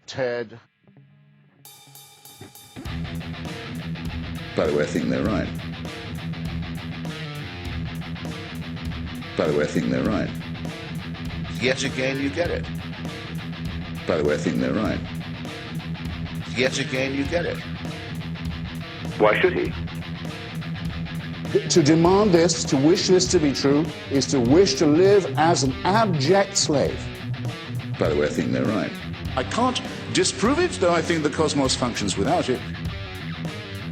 Ted. By the way, I think they're right. By the way, I think they're right. Yet again, you get it. By the way, I think they're right. Yet again, you get it. Why should he? To demand this, to wish this to be true, is to wish to live as an abject slave. By the way, I think they're right. I can't disprove it, though I think the cosmos functions without it.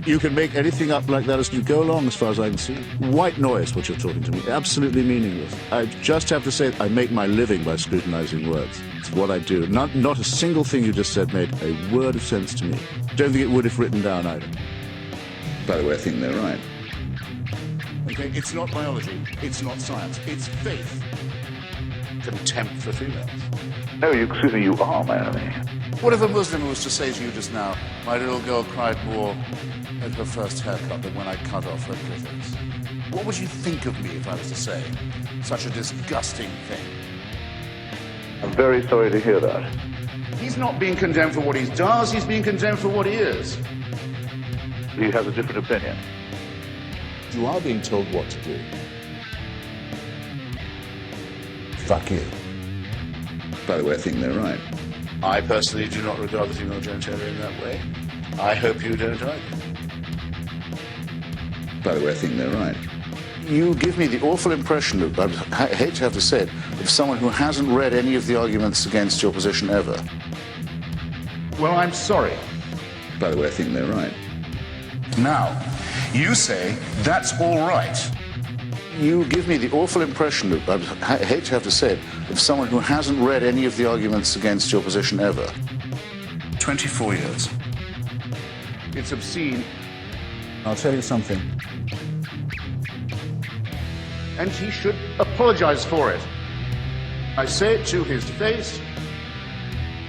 You can make anything up like that as you go along, as far as I can see. White noise, what you're talking to me. Absolutely meaningless. I just have to say, I make my living by scrutinizing words. It's what I do. Not a single thing you just said made a word of sense to me. Don't think it would if written down either. By the way, I think they're right. Okay, it's not biology. It's not science. It's faith. Contempt for females. No, excuse me, you are my enemy. What if a Muslim was to say to you just now, my little girl cried more at her first haircut than when I cut off her clitoris? What would you think of me if I was to say such a disgusting thing? I'm very sorry to hear that. He's not being condemned for what he does, he's being condemned for what he is. He has a different opinion. You are being told what to do. Fuck you. By the way, I think they're right. I personally do not regard the female genitalia in that way. I hope you don't either. By the way, I think they're right. You give me the awful impression of, I hate to have to say it, of someone who hasn't read any of the arguments against your position ever. Well, I'm sorry. By the way, I think they're right. Now, you say that's all right. You give me the awful impression of, I hate to have to say it, of someone who hasn't read any of the arguments against your position ever. 24 years. It's obscene, I'll tell you something. and he should apologize for it. I say it to his face.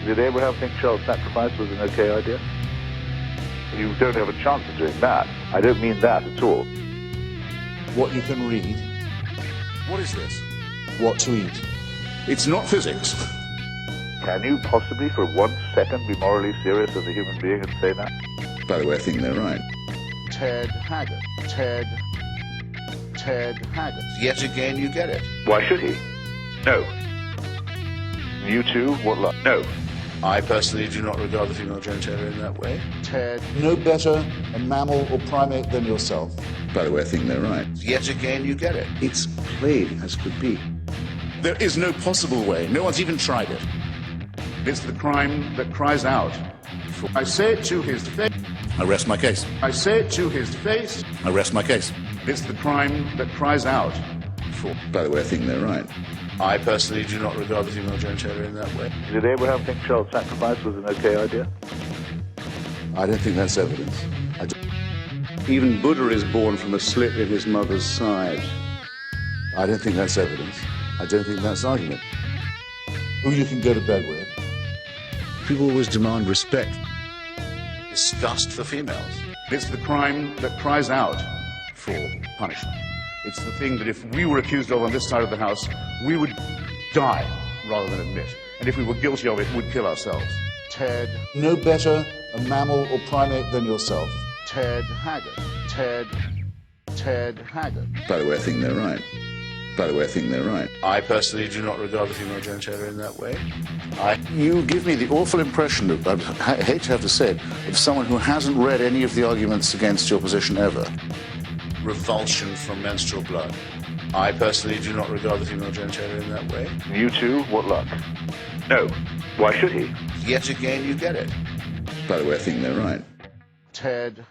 Did Abraham think child sacrifice was an okay idea? You don't have a chance of doing that. I don't mean that at all. What you can read. What is this? What to eat. It's not physics. Can you possibly for 1 second be morally serious as a human being and say that? By the way, I think they're right. Ted Haggard. Ted Haggard. Yet again, you get it. Why should he? No. You too? What luck? No. I personally do not regard the female genitalia in that way. Ted. No better a mammal or primate than yourself. By the way, I think they're right. Yet again, you get it. It's plain as could be. There is no possible way. No one's even tried it. It's the crime that cries out. I say it to his face. I rest my case. I say it to his face. I rest my case. It's the crime that cries out. By the way, I think they're right. I personally do not regard the female genitalia in that way. Did Abraham think child sacrifice was an okay idea? I don't think that's evidence. Even Buddha is born from a slit in his mother's side. I don't think that's evidence. I don't think that's argument. Who you can go to bed with. People always demand respect. Disgust for females. It's the crime that cries out for punishment. It's the thing that if we were accused of on this side of the house, we would die rather than admit. And if we were guilty of it, we'd kill ourselves. Ted. No better a mammal or primate than yourself. Ted Haggard. Ted Haggard. By the way, I think they're right. By the way, I think they're right. I personally do not regard the female genitalia in that way. You give me the awful impression of, I hate to have to say it, of someone who hasn't read any of the arguments against your position ever. Revulsion from menstrual blood. I personally do not regard the female genitalia in that way. You too? What luck? No. Why should he? Yet again, you get it. By the way, I think they're right. Ted